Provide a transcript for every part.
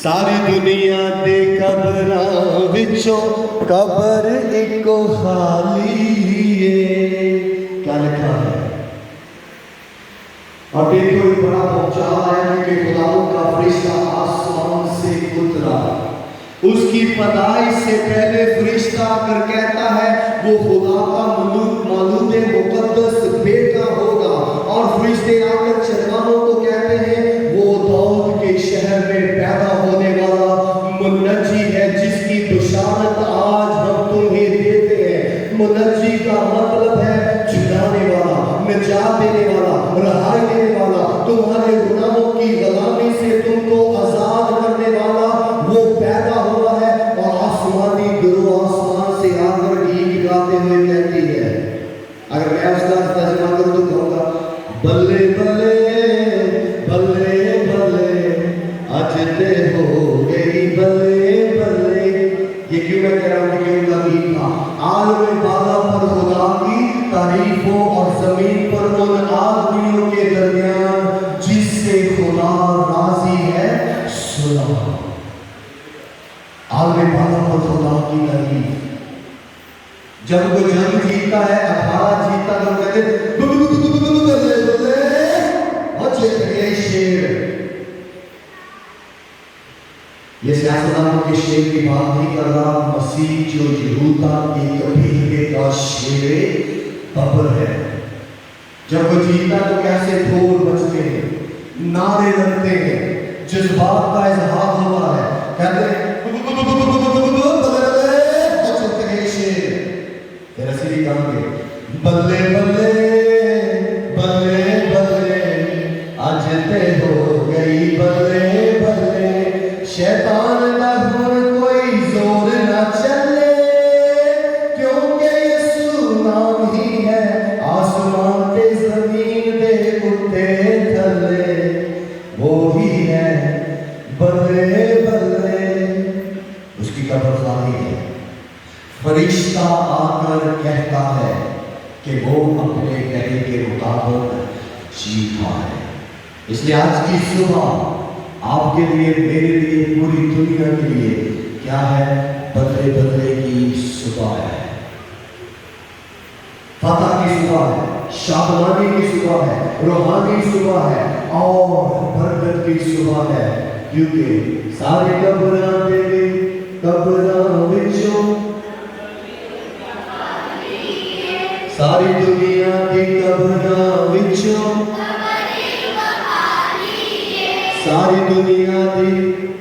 ساری دنیا دے قبراں وچوں قبر ایک خالی ہے. کیا لکھا ہے؟ اور دیکھو ایک بڑا پہنچا ہے کہ خداؤں کا فرشتہ آسمان سے اترا. اس کی پیدائش سے پہلے فرشتہ آ کر کہتا ہے وہ خدا کا مولود مقدس بیٹا ہوگا. اور فرشتے آ کر چرواہوں کو کہتے ہیں وہ داؤد کے شہر میں پیدا ہونے والا منجی ہے جس کی بشارت آج ہم تمہیں دیتے ہیں. منجی کا مطلب ہے چھڑانے والا، نجات دینے والا، رہائی دینے والا، تمہارے گناہوں کی غلامی سے تم کو آزاد کرنے والا وہ پیدا ہوا ہے. اور آسمانی گروہ آسمان سے آ کر گیت گاتے ہوئے کہتی ہے، اگر میں اس کا ترجمہ کروں تو کہوں گا بلے بلے بلے بلے اج تے ہو گئی بلے بلے. یہ کیوں میں کہہ رہا ہوں کہ ان کا گیت تھا. عالم بالا پر خدا کی تعریفوں اور زمین پر ان آدمیوں کے درمیان جس سے خدا راضی ہے صلح. عالم بالا پر خدا کی تعریف. جب کوئی جنگ جیتا ہے، اکھاڑا جیتا تو کہتے بلے بلے اچھے کہے شیر. یہ سیاستدانوں کے شیر کی بات نہیں کر رہا. مسیح جو یہودا کے قبیلے کا شیر ببر ہے. جب وہ جیتا تو کیسے پھول بجتے ہیں، نعرے لگتے ہیں، جذبات کا اظہار ہوتا ہے. کہتے ہیں بلے بلے بلے بلے اج تے ہو گئی بلے بلے. شیطان دا ہن کوئی زور نہ چلے کیونکہ یسوع نام ہی ہے آسمان تے زمین دے اتے تھلے. وہی ہے بلے بلے. اس کی قبر خالی ہے. فرشتہ آ کر کہتا ہے کہ وہ اپنے کہنے کے مطابق جیتا ہے. اس لیے آج کی صبح آپ کے لیے، میرے لیے، پوری دنیا کے لیے کیا ہے؟ بدلے بدلے کی صبح ہے، فتح کی صبح ہے، شادمانی کی صبح ہے، روحانی صبح ہے اور برکت کی صبح ہے. کیونکہ سارے قبراں دے قبراں وچوں ساری دنیا کی قبراں وچوں ساری دنیا کی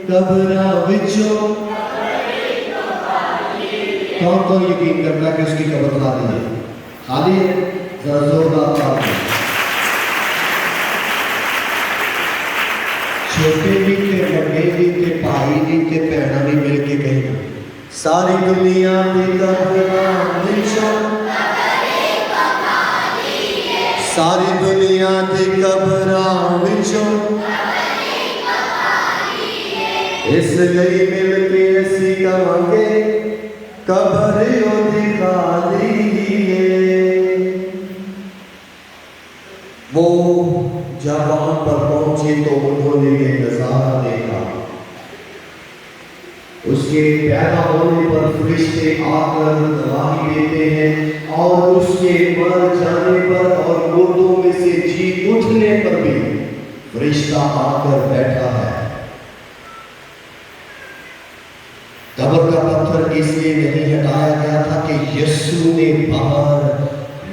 قبراں وچوں کون کون یقین کرتا ہے کہ اس کی قبر خالی ہے؟ خالی ہے؟ ذرا زوردار بات ہے. چھوٹے بھی تے بڑے بھی تے بھائی بھی تے بہناں بھی مل کے کہیں ساری دنیا کی قبراں وچوں ساری دنیا کی قبراں وچوں اس لیے مل کے اسی کہاں گے قبر اودی خالی ہے. وہ جب وہاں پر پہنچے تو انہوں نے یہ نظارہ دیکھا. اس کے پیدا ہونے پر فرشتے آ کر گواہی دیتے ہیں اور اس کے مر جانے پر اور مردوں میں سے جی اٹھنے پر بھی فرشتہ آ کر بیٹھا ہے. قبر کا پتھر اس لیے نہیں ہٹایا گیا تھا کہ یسوع نے باہر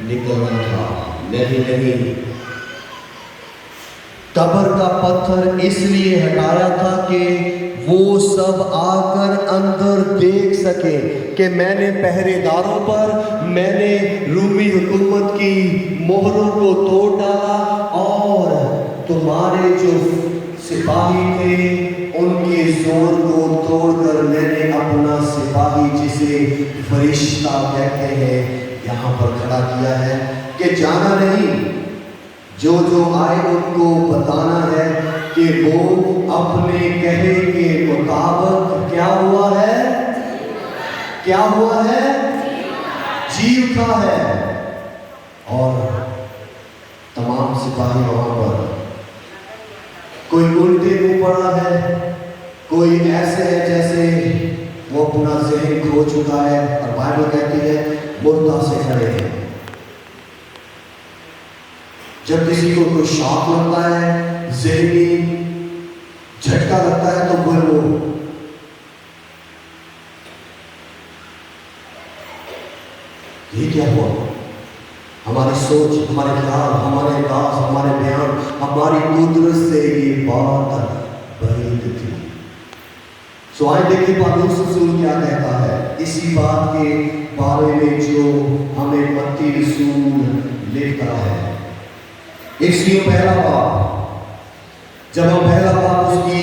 نکلنا تھا. نہیں، قبر کا پتھر اس لیے ہٹایا تھا کہ وہ سب آ کر اندر دیکھ سکے کہ میں نے پہرے داروں پر، میں نے رومی حکومت کی مہروں کو توڑ ڈالا اور تمہارے جو سپاہی تھے ان کے زور کو توڑ کر میں نے اپنا سپاہی جسے فرشتہ کہتے ہیں یہاں پر کھڑا کیا ہے کہ جانا نہیں، جو آئے ان کو بتانا ہے کہ وہ اپنے کہے کے مطابق کیا ہوا ہے؟ جی اٹھا ہے. اور تمام سپاہی وہاں پر کوئی الٹے منہ پڑا ہے، कोई ऐसे है जैसे वो अपना ज़हन खो चुका है, और बाइबल कहती है मुर्दा से खड़े हैं। जब किसी को कोई शॉक लगता है, ज़हनी झटका लगता है, तो फिर वो ये क्या हुआ? हमारी सोच, हमारे ख्याल, हमारे अंदाज, हमारे बयान, हमारी कुदरत से ये बात बरीद थी। सो आइए देखिए पौलुस रसूल क्या कहता है इसी बात के बारे में जो हमें मत्ती रसूल लिखता है। इसलिए पहला बात, जब हम पहला बात उसकी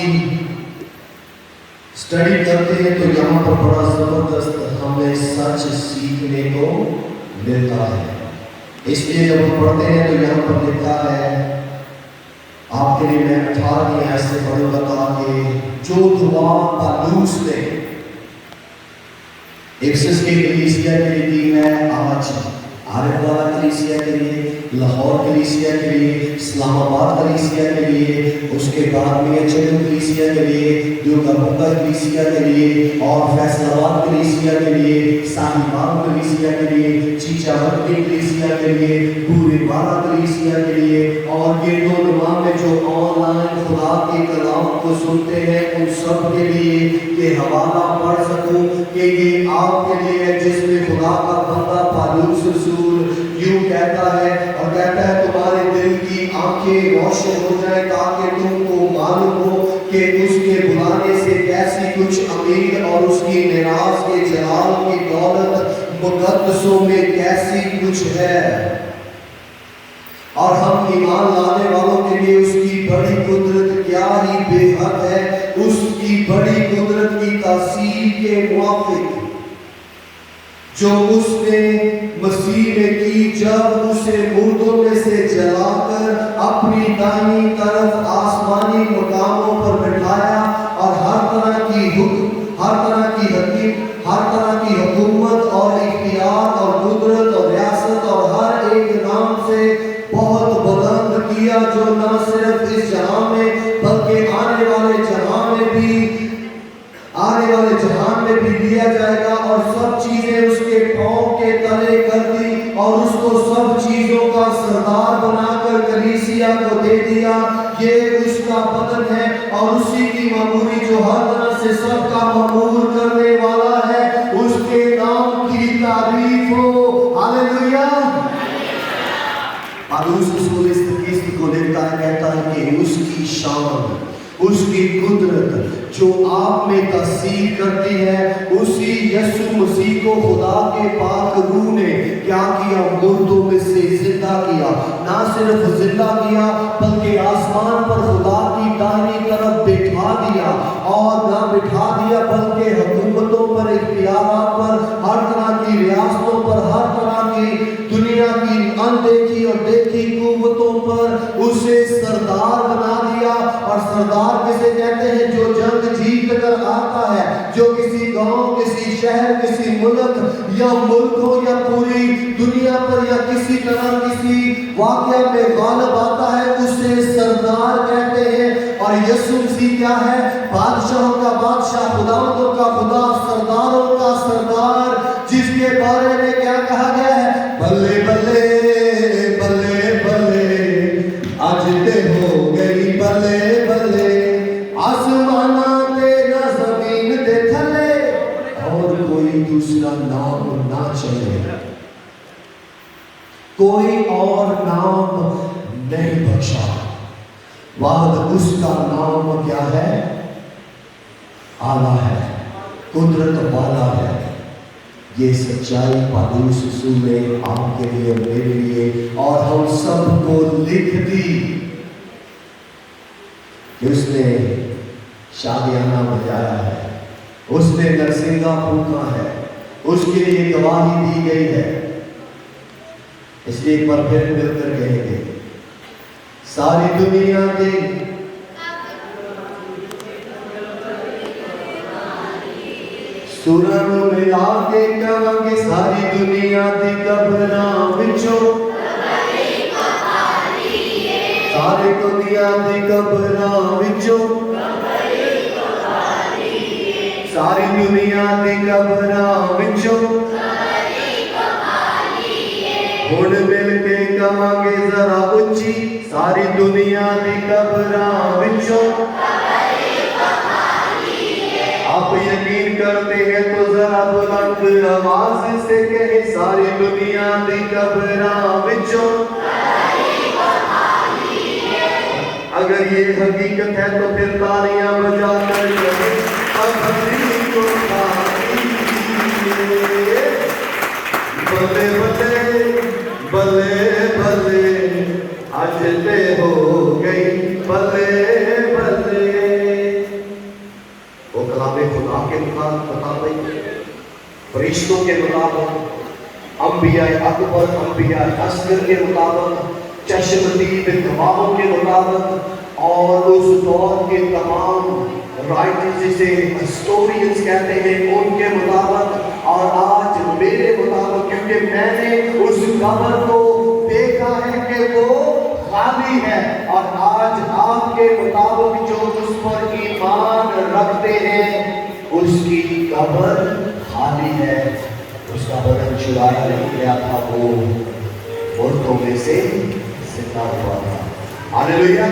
स्टडी करते हैं तो यहाँ पर बड़ा जबरदस्त हमें सच सीखने को मिलता है। इसलिए जब हम पढ़ते हैं तो यहाँ पर लिखा है, आपके लिए मैं 18 ऐसे पढ़ूंगा ताकि जो दुआ पौलुस ने इफिसस के कलीसिया के लिए दी है, आज आरवाला कलीसिया के लिए, लाहौर कलीसिया के लिए, इस्लामाबाद कलीसिया के लिए, उसके बाद में चलो कलीसिया के लिए, दुर्गापुरा कलीसिया के लिए, और फैसलाबाद कलीसिया के लिए, साहिबाग कलीसिया के लिए, चीचावटी कलीसिया के लिए, पूरेवाला कलीसिया के लिए, और ये दो नुमा में जो ऑनलाइन खुदा के कलाम को सुनते हैं उन सब के लिए ये हवाला पढ़ सकूं कि ये आपके लिए है, जिसमें खुदा का बंदा पौलुस रसूल यूं कहता है, और कहता है तुम्हारे दिल की आंखें रोशन हो जाए ताकि तुमको मालूम हो कि उसके बुलाने से कैसी कुछ अमीर और उसकी निराश के जलाल की दौलत मुकद्दसों में कैसी कुछ है, और हम ईमान लाने वालों के लिए उसकी बड़ी कुदरत क्या ही बेहद है, उसकी बड़ी कुदरत की तासीर के मुआफिक जो उसने मसीह में की, जब उसे मुर्दों में से जलाकर अपनी दाहिनी तरफ आसमानी मकामों पर बिठाया, और हर तरह की हुकूमत और इख्तियार और कुदरत और रियासत और हर एक नाम से बहुत बुलंद किया, जो न सिर्फ इस जहां में बल्कि आने वाले जहान में भी दिया जाएगा, और सब चीजें उसके पांव के तले कर दी, और उसको सब चीजों का सरदार बनाकर कलीसिया को दे दिया। ये उसका बदन है, और उसी की मामूरी जो हर तरह से सबका मामूर करने वाला है, उसके नाम की तारीफ हो। हालेलुया। पौलुस रसूल इस किस्त को लिखता है, कहता है कि उसकी शान, उसकी कुदरत जो आप में तस्दीक करती है, उसी यीशु मसीह को खुदा के पाक रूह ने क्या किया, मुर्दों में से जिंदा किया। ना सिर्फ जिंदा किया बल्कि आसमान पर खुदा की दाहिनी तरफ बिठा दिया, और ना बिठा दिया बल्कि हुकूमतों पर, इख्तियारात पर, हर तरह की रियासतों पर, हर तरह की दुनिया की अनदेखी और देखी कुव्वतों पर उसे सरदार बना दिया। और सरदार किसे कहते हैं? जो जंग जीत कर आता है, जो किसी गांव, किसी शहर, किसी मुल्क या मुल्क हो या पूरी दुनिया पर या किसी तरह किसी वाक़या में गालिब आता है, उसे सरदार कहते हैं। और यीशु मसीह क्या है? बादशाहों का बादशाह, खुदावंदों का खुदा, सरदारों का सरदार, जिसके बारे में क्या कहा गया है? बल्ले बल्ले बल्ले बल्ले आज ते हो गई बल्ले बल्ले, आसमाना ते ना जमीन ते थले, और कोई दूसरा नाम ना चले, कोई और नाम नहीं बख्शा, वाद उसका नाम क्या है? आला है, कुदरत वाला है। ये सच्चाई पौलुस रसूल ने आपके लिए, मेरे लिए और हम सबको लिख दी कि उसने शादियाना बजाया है, उसने नरसिंगा फूंका है, उसके लिए गवाही दी गई है। इसलिए एक बार फिर मिलकर कहेंगे, सारी दुनिया के सुरां नूं मिला के कहांगे, सारी दुनिया दी कबरां विचों, सारी दुनिया दी कबरां विचों सारी दुनिया दी कबरां विचों हुण मिल के कहांगे जरा उच्ची, सारी दुनिया दी कबरां विचों। आप यकीन करते हैं तो जरा बुलंद आवाज से कहे, सारी दुनिया दी कबरां विचों। अगर ये हकीकत है तो फिर तालियां बजा कर कहे, कब्री को खाली है। बल्ले बल्ले बल्ले बल्ले आज ते हो गई बल्ले बल्ले। वो कलामे खुदा के मुताबिक, फरिश्तों के मुताबिक, अंबिया अकबर अंबिया असगर के मुताबिक, चश्मदीद गवाहों के मुताबिक और उस दौर के तमाम राइटर्स जिसे हिस्टोरियंस कहते हैं उनके मुताबिक, और आज मेरे मुताबिक, क्योंकि मैंने उस कब्र को देखा है कि वो खाली है, और आज आपके मुताबिक जो उस पर ईमान रखते हैं उसकी कब्र खाली है। उसका बदन चुराया नहीं गया था, वो मुर्दों में से जिंदा हुआ था। हालेलुया।